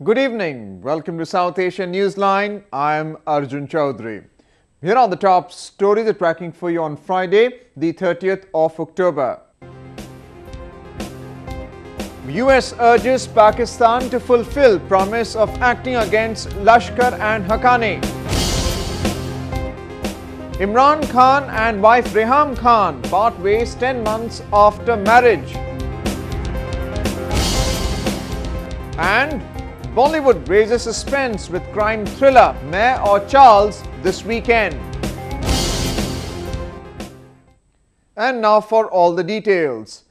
Good evening. Welcome to South Asian Newsline. I am Arjun Chaudhary. Here are the top stories we're tracking for you on Friday, the 30th of October. US urges Pakistan to fulfill promise of acting against Lashkar and Haqqani. Imran Khan and wife Reham Khan part ways 10 months after marriage. And Bollywood raises suspense with crime thriller Main or Charles this weekend. And now for all the details.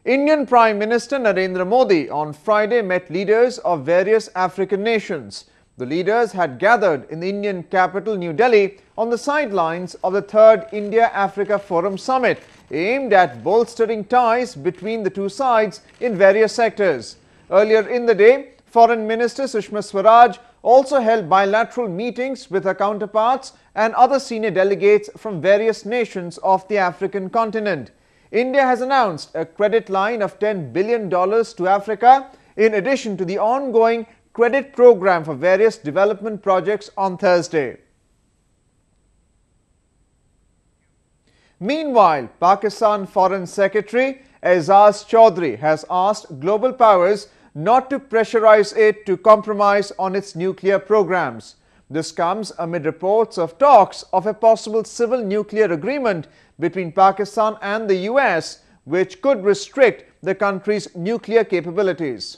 Indian Prime Minister Narendra Modi on Friday met leaders of various African nations. The leaders had gathered in the Indian capital New Delhi on the sidelines of the 3rd India-Africa Forum Summit, aimed at bolstering ties between the two sides in various sectors. Earlier in the day, Foreign Minister Sushma Swaraj also held bilateral meetings with her counterparts and other senior delegates from various nations of the African continent. India has announced a credit line of $10 billion to Africa, in addition to the ongoing credit program for various development projects on Thursday. Meanwhile, Pakistan Foreign Secretary Aizaz Chaudhry has asked global powers not to pressurize it to compromise on its nuclear programs. This comes amid reports of talks of a possible civil nuclear agreement between Pakistan and the US, which could restrict the country's nuclear capabilities.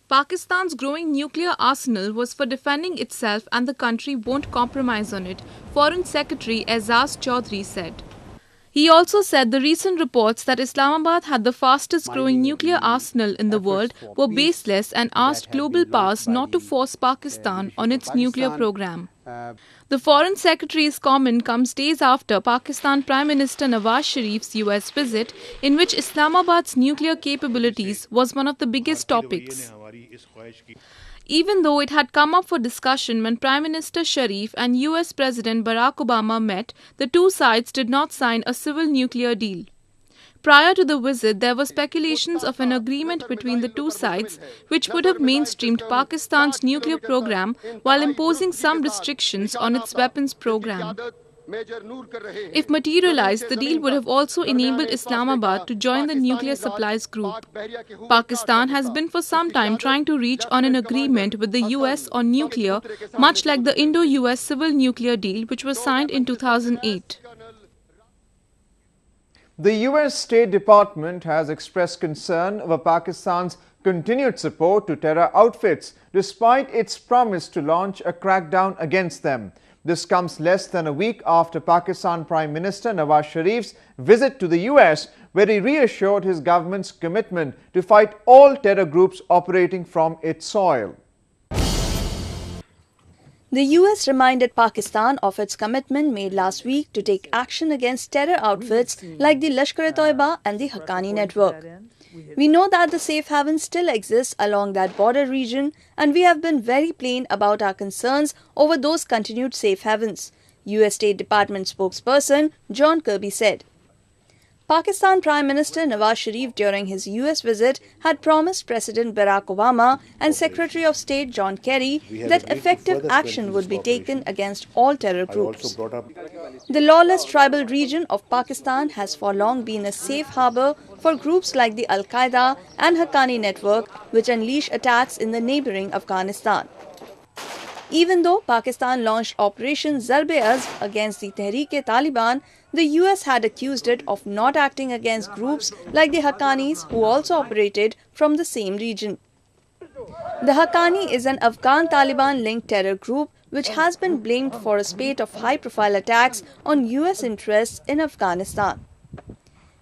Pakistan's growing nuclear arsenal was for defending itself and the country won't compromise on it, Foreign Secretary Aizaz Chaudhry said. He also said the recent reports that Islamabad had the fastest growing nuclear arsenal in the world were baseless and asked global powers not to force Pakistan on its nuclear program. The Foreign Secretary's comment comes days after Pakistan Prime Minister Nawaz Sharif's US visit, in which Islamabad's nuclear capabilities was one of the biggest topics. Even though it had come up for discussion when Prime Minister Sharif and US President Barack Obama met, the two sides did not sign a civil nuclear deal. Prior to the visit, there were speculations of an agreement between the two sides which would have mainstreamed Pakistan's nuclear program while imposing some restrictions on its weapons program. If materialized, the deal would have also enabled Islamabad to join the nuclear supplies group. Pakistan has been for some time trying to reach on an agreement with the US on nuclear, much like the Indo-US civil nuclear deal which was signed in 2008. The US State Department has expressed concern over Pakistan's continued support to terror outfits despite its promise to launch a crackdown against them. This comes less than a week after Pakistan Prime Minister Nawaz Sharif's visit to the US, where he reassured his government's commitment to fight all terror groups operating from its soil. The US reminded Pakistan of its commitment made last week to take action against terror outfits like the Lashkar-e-Taiba and the Haqqani network. We know that the safe havens still exist along that border region, and we have been very plain about our concerns over those continued safe havens, US State Department spokesperson John Kirby said. Pakistan Prime Minister Nawaz Sharif during his US visit had promised President Barack Obama and Secretary of State John Kerry that effective action would be taken against all terror groups. The lawless tribal region of Pakistan has for long been a safe harbor for groups like the Al-Qaeda and Haqqani network, which unleash attacks in the neighboring Afghanistan. Even though Pakistan launched Operation Zarb-e-Azb against the Tehreek-e-Taliban, the US had accused it of not acting against groups like the Haqqanis, who also operated from the same region. The Haqqani is an Afghan Taliban-linked terror group which has been blamed for a spate of high-profile attacks on US interests in Afghanistan.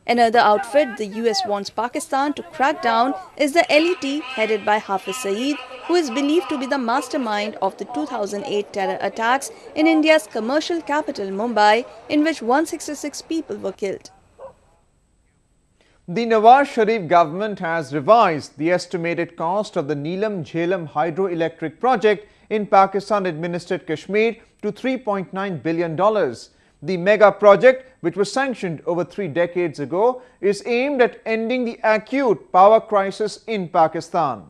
Another outfit the US wants Pakistan to crack down is the LET, headed by Hafiz Saeed, who is believed to be the mastermind of the 2008 terror attacks in India's commercial capital Mumbai, in which 166 people were killed. The Nawaz Sharif government has revised the estimated cost of the Neelam Jhelum hydroelectric project in Pakistan-administered Kashmir to $3.9 billion. The mega project, which was sanctioned over 3 decades ago, is aimed at ending the acute power crisis in Pakistan.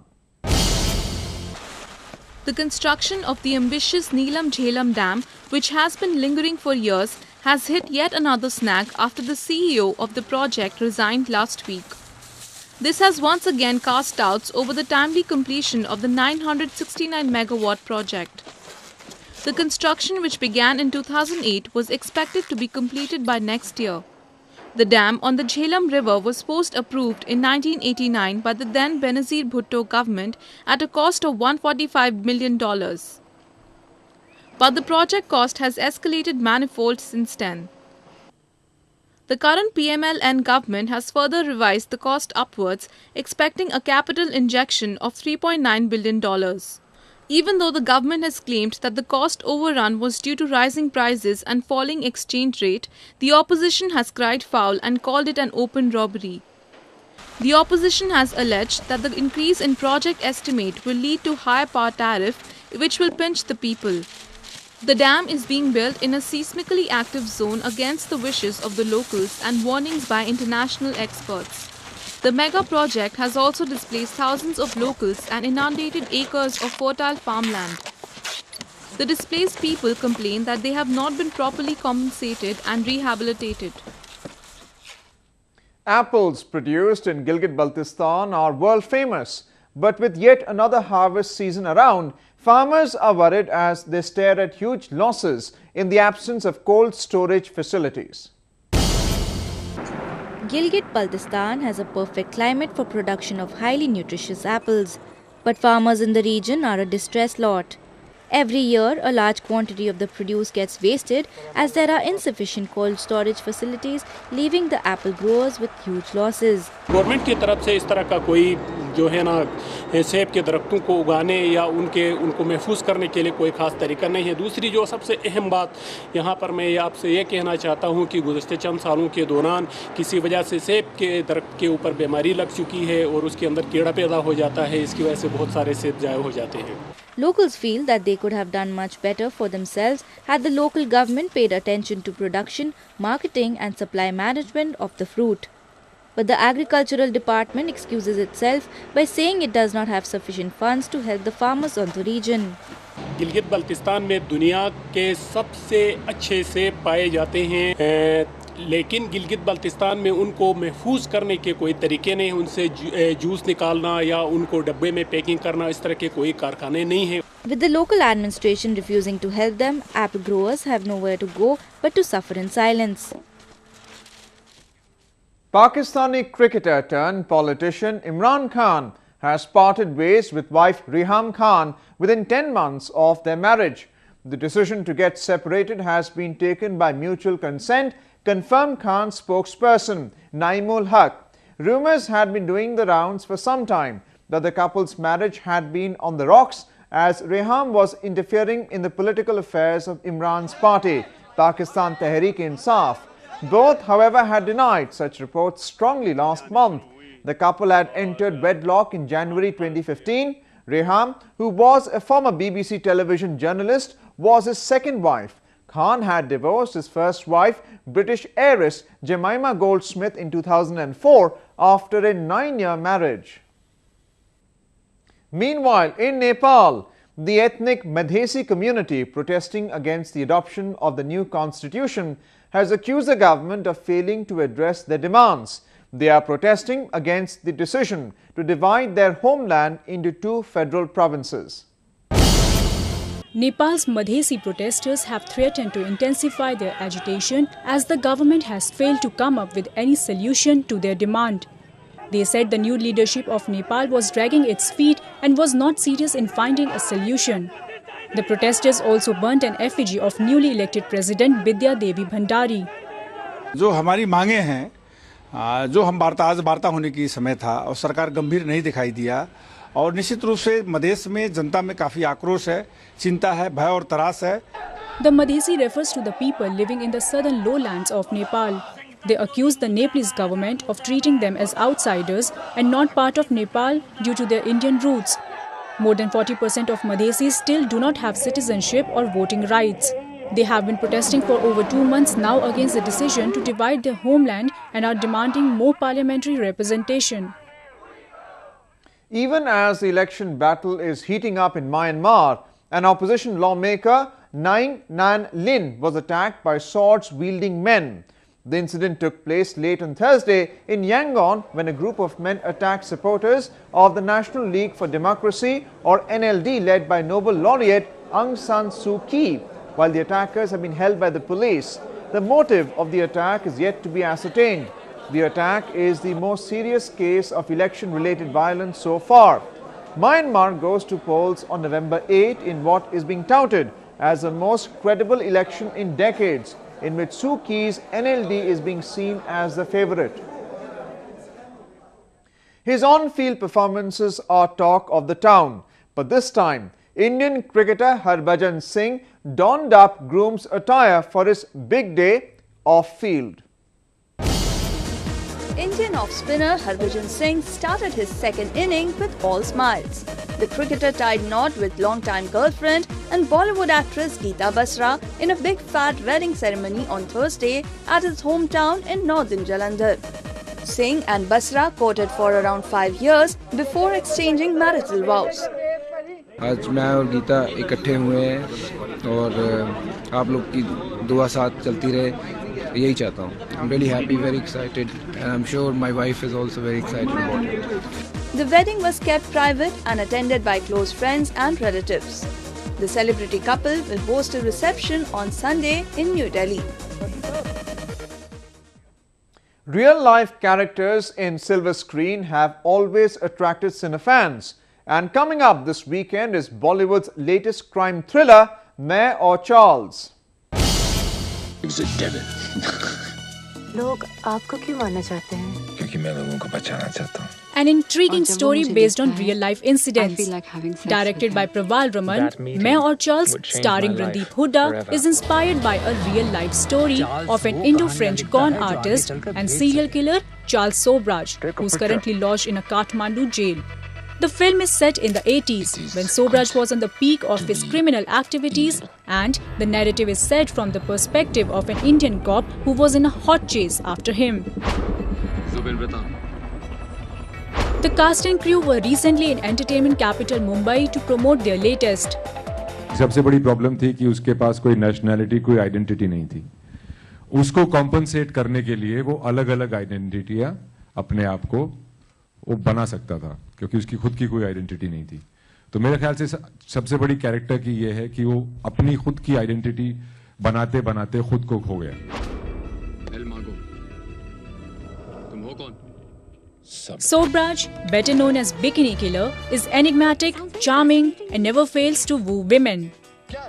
The construction of the ambitious Neelam Jhelum Dam, which has been lingering for years, has hit yet another snag after the CEO of the project resigned last week. This has once again cast doubts over the timely completion of the 969 megawatt project. The construction, which began in 2008, was expected to be completed by next year. The dam on the Jhelum River was first approved in 1989 by the then Benazir Bhutto government at a cost of $145 million. But the project cost has escalated manifold since then. The current PMLN government has further revised the cost upwards, expecting a capital injection of $3.9 billion. Even though the government has claimed that the cost overrun was due to rising prices and falling exchange rate, the opposition has cried foul and called it an open robbery. The opposition has alleged that the increase in project estimate will lead to higher power tariff, which will pinch the people. The dam is being built in a seismically active zone against the wishes of the locals and warnings by international experts. The mega project has also displaced thousands of locals and inundated acres of fertile farmland. The displaced people complain that they have not been properly compensated and rehabilitated. Apples produced in Gilgit-Baltistan are world famous, but with yet another harvest season around, farmers are worried as they stare at huge losses in the absence of cold storage facilities. Gilgit-Baltistan has a perfect climate for production of highly nutritious apples, but farmers in the region are a distressed lot. Every year, a large quantity of the produce gets wasted as there are insufficient cold storage facilities, leaving the apple growers with huge losses. Government की तरफ से इस तरह का कोई जो है ना सेब के दरख्तों को उगाने या उनको महफूज करने के लिए कोई ख़ास तरीका नहीं है। दूसरी जो सबसे अहम बात यहाँ पर मैं आपसे ये कहना चाहता हूँ कि गुज़श्ते चंद सालों के दौरान किसी वजह से सेब के दरख्त के ऊपर बीमारी लग चुकी है और उसके अंदर कीड़ा पैदा हो जाता है। इसकी वजह से बहुत सारे सेब ज़ाया हो जाते हैं। Locals feel that they could have done much better for themselves had the local government paid attention to production, marketing and supply management of the fruit. But the agricultural department excuses itself by saying it does not have sufficient funds to help the farmers of the region. Gilgit-Baltistan में दुनिया के सबसे अच्छे सेब पाए जाते हैं, लेकिन गिलगित-बल्तिस्तान में उनको महफूज करने के कोई तरीके नहीं, उनसे जूस निकालना या उनको डब्बे में पैकिंग करना, इस तरह के कोई कारखाने नहीं हैं। With the local administration refusing to help them, apple growers have nowhere to go but to suffer in silence. Pakistani cricketer turned politician Imran Khan has parted ways with wife Reham Khan within 10 months of their marriage. The decision to get separated has been taken by mutual consent, confirmed Khan's spokesperson Naimul Haq. Rumours had been doing the rounds for some time that the couple's marriage had been on the rocks as Reham was interfering in the political affairs of Imran's party, Pakistan Tehreek-e-Insaf. Both, however, had denied such reports strongly last month. The couple had entered wedlock in January 2015. Reham, who was a former BBC television journalist, was his second wife. Khan had divorced his first wife, British heiress Jemima Goldsmith, in 2004 after a 9-year marriage. Meanwhile, in Nepal, the ethnic Madhesi community protesting against the adoption of the new constitution has accused the government of failing to address their demands. They are protesting against the decision to divide their homeland into 2 federal provinces. Nepal's Madhesi protesters have threatened to intensify their agitation as the government has failed to come up with any solution to their demand. They said the new leadership of Nepal was dragging its feet and was not serious in finding a solution. The protesters also burnt an effigy of newly elected President Bidya Devi Bhandari. जो हमारी मांगे हैं, जो हम आज वार्ता होने की समय था और सरकार गंभीर नहीं दिखाई दिया और निश्चित रूप से मधेश में जनता में काफी आक्रोश है, चिंता है, भय और त्रास है. The Madhesi refers to the people living in the southern lowlands of Nepal. They accuse the Nepalese government of treating them as outsiders and not part of Nepal due to their Indian roots. More than 40% of Madhesis still do not have citizenship or voting rights. They have been protesting for over 2 months now against the decision to divide their homeland and are demanding more parliamentary representation. Even as the election battle is heating up in Myanmar, an opposition lawmaker, Nguyen Nhan Lin, was attacked by swords-wielding men. The incident took place late on Thursday in Yangon when a group of men attacked supporters of the National League for Democracy, or NLD, led by Nobel laureate Aung San Suu Kyi, while the attackers have been held by the police. The motive of the attack is yet to be ascertained. The attack is the most serious case of election-related violence so far. Myanmar goes to polls on November 8 in what is being touted as the most credible election in decades, in which Suu Kyi's NLD is being seen as the favourite. His on-field performances are talk of the town, but this time Indian cricketer Harbhajan Singh donned up groom's attire for his big day off-field. Indian off-spinner Harbhajan Singh started his second inning with all smiles. The cricketer tied knot with long-time girlfriend and Bollywood actress Geeta Basra in a big fat wedding ceremony on Thursday at his hometown in northern Jalandhar. Singh and Basra courted for around 5 years before exchanging marital vows. आज मैं और गीता इकट्ठे हुए हैं और आप लोग की दुआ साथ चलती रहे, यही चाहता हूँ. I'm really happy, very excited, and I'm sure my wife is also very excited about it. The wedding was kept private and attended by close friends and relatives. The celebrity couple will host a reception on Sunday in New Delhi. Real-life characters in silver screen have always attracted cinefans. And coming up this weekend is Bollywood's latest crime thriller, Main Aur Charles. He's a devil. लोग आपको क्यों मारना चाहते हैं? क्योंकि मैं लोगों को बचाना चाहता हूँ. An intriguing story based on real-life incidents. Directed by Praval Raman, Main Aur Charles, starring Randeep Hooda, is inspired by a real-life story of an Indo-French con artist and serial killer Charles Sobraj, who's currently lodged in a Kathmandu jail. The film is set in the 80s, when Sobraj was on the peak of his criminal activities, and the narrative is set from the perspective of an Indian cop who was in a hot chase after him. The cast and crew were recently in entertainment capital Mumbai to promote their latest. सबसे बड़ी problem थी कि उसके पास कोई nationality, कोई identity नहीं थी. उसको कॉम्पनसेट करने के लिए वो अलग-अलग आइडेंटिटियां अपने आप को वो बना सकता था, क्योंकि उसकी खुद की कोई आइडेंटिटी नहीं थी. तो मेरे ख्याल से सबसे बड़ी कैरेक्टर की ये है कि वो अपनी खुद की आइडेंटिटी बनाते बनाते खुद को खो गया. Sobraj, better known as Bikini Killer, is enigmatic, charming, and never fails to woo women.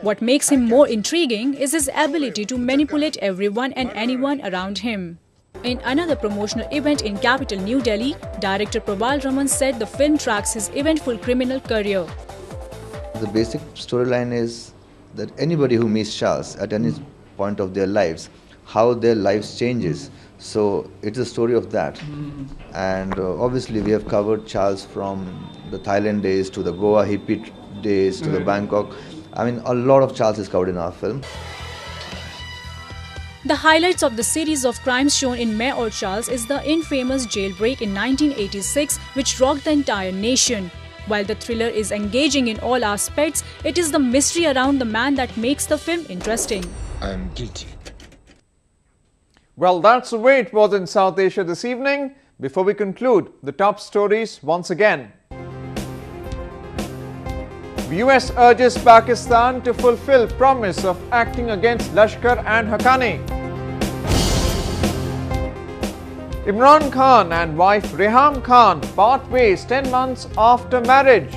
What makes him more intriguing is his ability to manipulate everyone and anyone around him. In another promotional event in capital New Delhi, director Praval Raman said the film tracks his eventful criminal career. The basic storyline is that anybody who meets Charles at any point of their lives, how their lives changes. So it's a story of that. And obviously we have covered Charles from the Thailand days to the Goa hippie days to the Bangkok. I mean, a lot of Charles is covered in our film. The highlights of the series of crimes shown in Main Aur Charles is the infamous jailbreak in 1986, which rocked the entire nation. While the thriller is engaging in all aspects, it is the mystery around the man that makes the film interesting. I'm guilty. Well, that's the way it was in South Asia this evening. Before we conclude, the top stories once again. The US urges Pakistan to fulfill promise of acting against Lashkar and Haqqani. Imran Khan and wife Reham Khan part ways 10 months after marriage.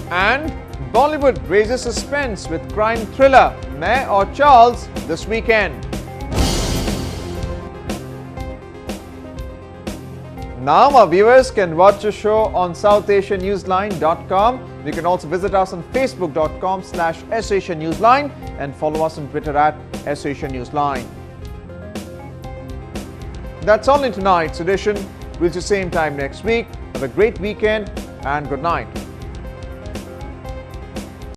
And Bollywood raises suspense with crime thriller Main Aur Charles this weekend. Now our viewers can watch the show on SouthAsiaNewsline.com. You can also visit us on Facebook.com/SAsiaNewsline and follow us on Twitter @SAsiaNewsline. That's all in tonight's edition. We'll see you same time next week. Have a great weekend and good night.